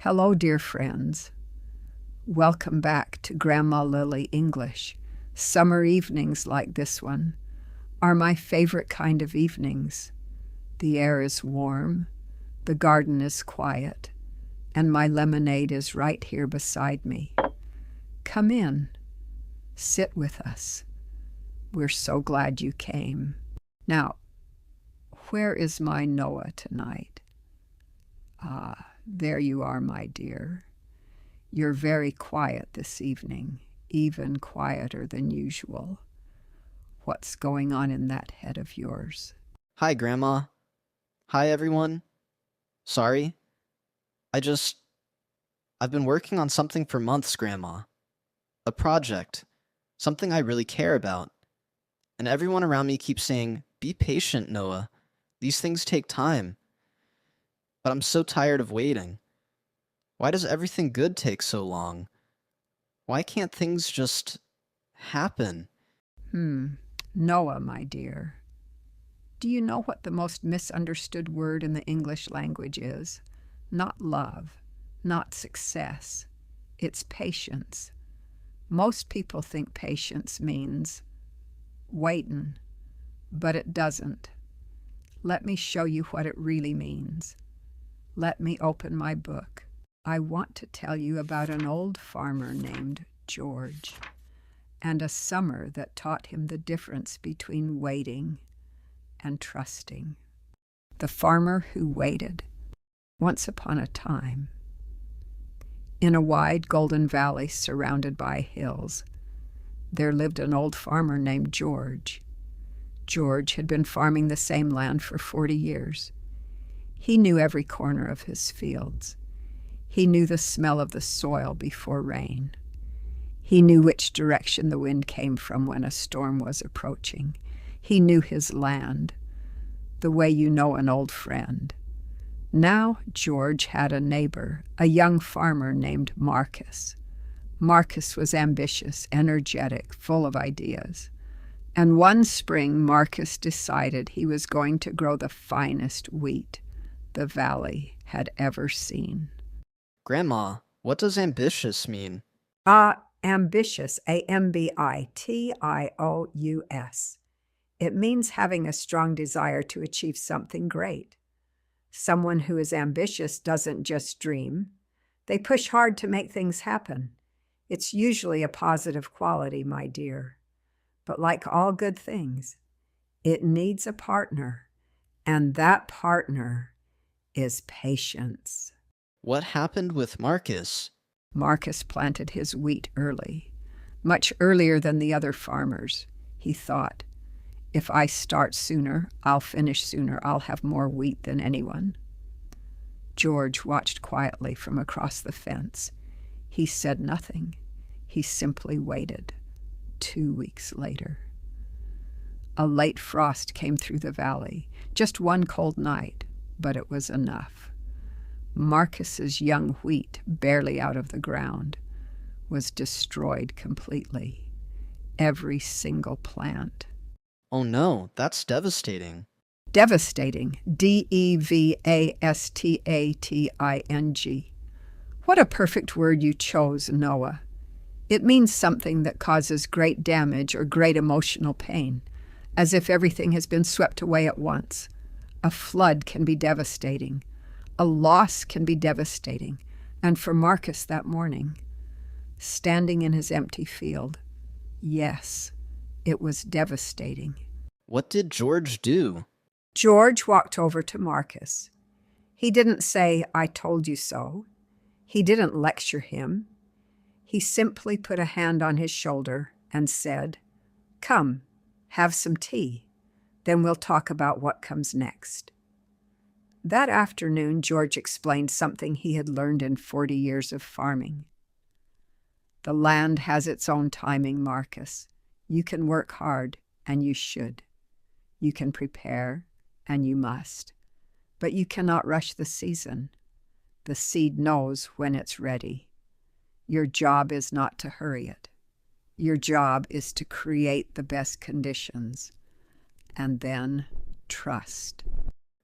Hello, dear friends. Welcome back to Grandma Lily English. Summer evenings like this one are my favorite kind of evenings. The air is warm, the garden is quiet, and my lemonade is right here beside me. Come in, sit with us. We're so glad you came. Now, where is my Noah tonight? There you are, my dear. You're very quiet this evening, even quieter than usual. What's going on in that head of yours? Hi, Grandma. Hi, everyone. Sorry. I've been working on something for months, Grandma. A project. Something I really care about. And everyone around me keeps saying, "Be patient, Noah. These things take time." But I'm so tired of waiting. Why does everything good take so long? Why can't things just happen? Noah, my dear. Do you know what the most misunderstood word in the English language is? Not love, not success. It's patience. Most people think patience means waiting, but it doesn't. Let me show you what it really means. Let me open my book. I want to tell you about an old farmer named George and a summer that taught him the difference between waiting and trusting. The farmer who waited. Once upon a time, in a wide golden valley surrounded by hills, there lived an old farmer named George. George had been farming the same land for 40 years. He knew every corner of his fields. He knew the smell of the soil before rain. He knew which direction the wind came from when a storm was approaching. He knew his land, the way you know an old friend. Now George had a neighbor, a young farmer named Marcus. Marcus was ambitious, energetic, full of ideas. And one spring, Marcus decided he was going to grow the finest wheat the valley had ever seen. Grandma, what does ambitious mean? Ambitious, A-M-B-I-T-I-O-U-S. It means having a strong desire to achieve something great. Someone who is ambitious doesn't just dream. They push hard to make things happen. It's usually a positive quality, my dear. But like all good things, it needs a partner, and that partner is patience. What happened with Marcus? Marcus planted his wheat early, much earlier than the other farmers. He thought, if I start sooner, I'll finish sooner. I'll have more wheat than anyone. George watched quietly from across the fence. He said nothing. He simply waited. 2 weeks later, a late frost came through the valley. Just one cold night, but it was enough. Marcus's young wheat, barely out of the ground, was destroyed completely. Every single plant. Oh no, that's devastating. Devastating. D-E-V-A-S-T-A-T-I-N-G. What a perfect word you chose, Noah. It means something that causes great damage or great emotional pain, as if everything has been swept away at once. A flood can be devastating. A loss can be devastating. And for Marcus that morning, standing in his empty field, yes, it was devastating. What did George do? George walked over to Marcus. He didn't say, "I told you so." He didn't lecture him. He simply put a hand on his shoulder and said, "Come, have some tea. Then we'll talk about what comes next." That afternoon, George explained something he had learned in 40 years of farming. The land has its own timing, Marcus. You can work hard, and you should. You can prepare, and you must. But you cannot rush the season. The seed knows when it's ready. Your job is not to hurry it. Your job is to create the best conditions, and then trust.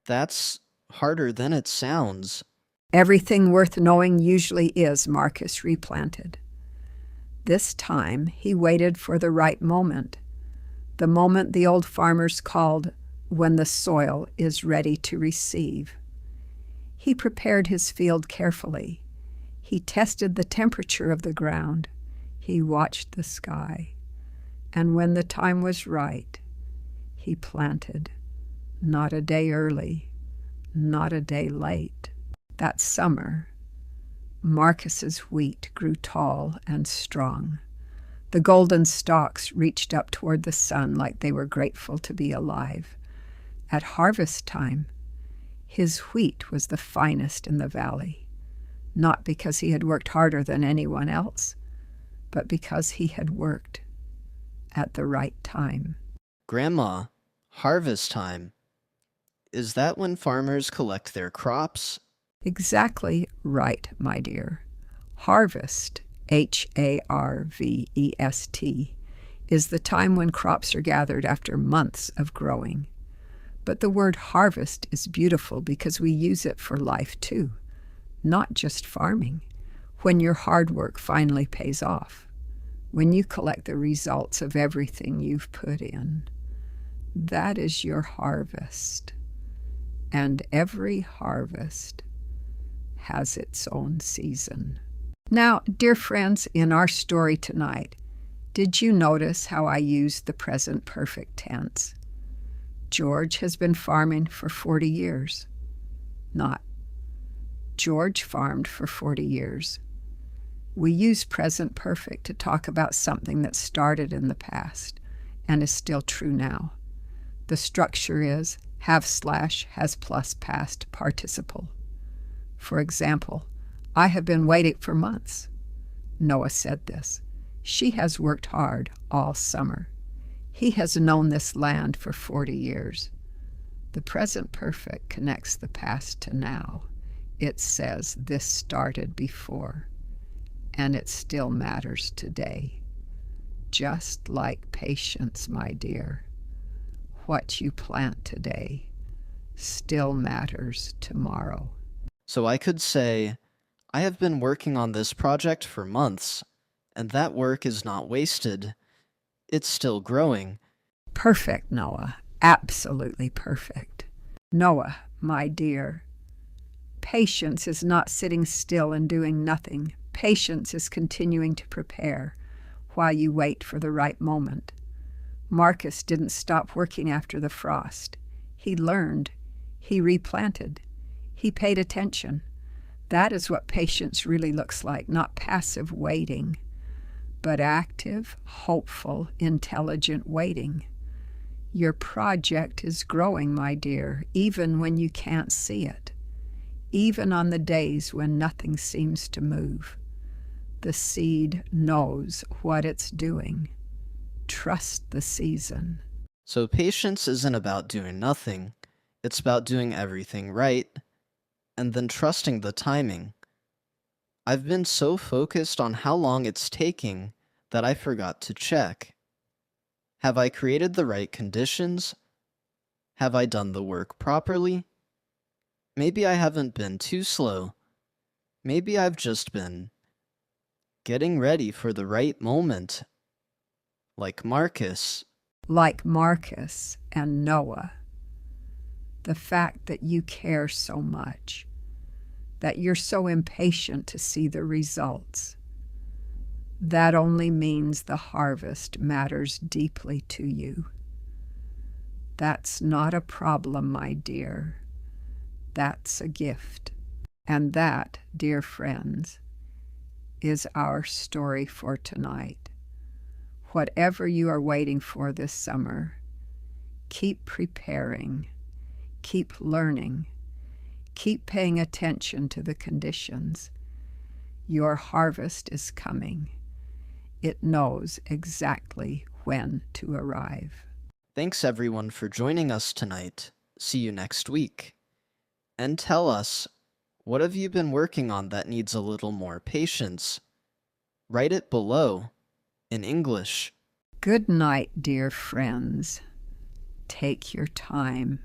That's harder than it sounds. Everything worth knowing usually is, Marcus replanted. This time he waited for the right moment, the moment the old farmers called when the soil is ready to receive. He prepared his field carefully. He tested the temperature of the ground. He watched the sky. And when the time was right, he planted, not a day early, not a day late. That summer, Marcus's wheat grew tall and strong. The golden stalks reached up toward the sun like they were grateful to be alive. At harvest time, his wheat was the finest in the valley, not because he had worked harder than anyone else, but because he had worked at the right time. Grandma, harvest time. Is that when farmers collect their crops? Exactly right, my dear. Harvest, Harvest, is the time when crops are gathered after months of growing. But the word harvest is beautiful because we use it for life too, not just farming. When your hard work finally pays off, when you collect the results of everything you've put in, that is your harvest. And every harvest has its own season. Now, dear friends, in our story tonight, did you notice how I used the present perfect tense? George has been farming for 40 years. Not George farmed for 40 years. We use present perfect to talk about something that started in the past and is still true now. The structure is have/has plus past participle. For example, I have been waiting for months. Noah said this. She has worked hard all summer. He has known this land for 40 years. The present perfect connects the past to now. It says this started before, and it still matters today. Just like patience, my dear. What you plant today still matters tomorrow. So I could say, I have been working on this project for months, and that work is not wasted. It's still growing. Perfect, Noah. Absolutely perfect. Noah, my dear, patience is not sitting still and doing nothing. Patience is continuing to prepare while you wait for the right moment. Marcus didn't stop working after the frost. He learned. He replanted. He paid attention. That is what patience really looks like, not passive waiting, but active, hopeful, intelligent waiting. Your project is growing, my dear, even when you can't see it, even on the days when nothing seems to move. The seed knows what it's doing. Trust the season. So patience isn't about doing nothing. It's about doing everything right, and then trusting the timing. I've been so focused on how long it's taking that I forgot to check. Have I created the right conditions? Have I done the work properly? Maybe I haven't been too slow. Maybe I've just been getting ready for the right moment. Like Marcus. Like Marcus and Noah. The fact that you care so much, that you're so impatient to see the results, that only means the harvest matters deeply to you. That's not a problem, my dear. That's a gift. And that, dear friends, is our story for tonight. Whatever you are waiting for this summer, keep preparing, keep learning, keep paying attention to the conditions. Your harvest is coming. It knows exactly when to arrive. Thanks everyone for joining us tonight. See you next week. And tell us, what have you been working on that needs a little more patience? Write it below, in English. Good night, dear friends. Take your time.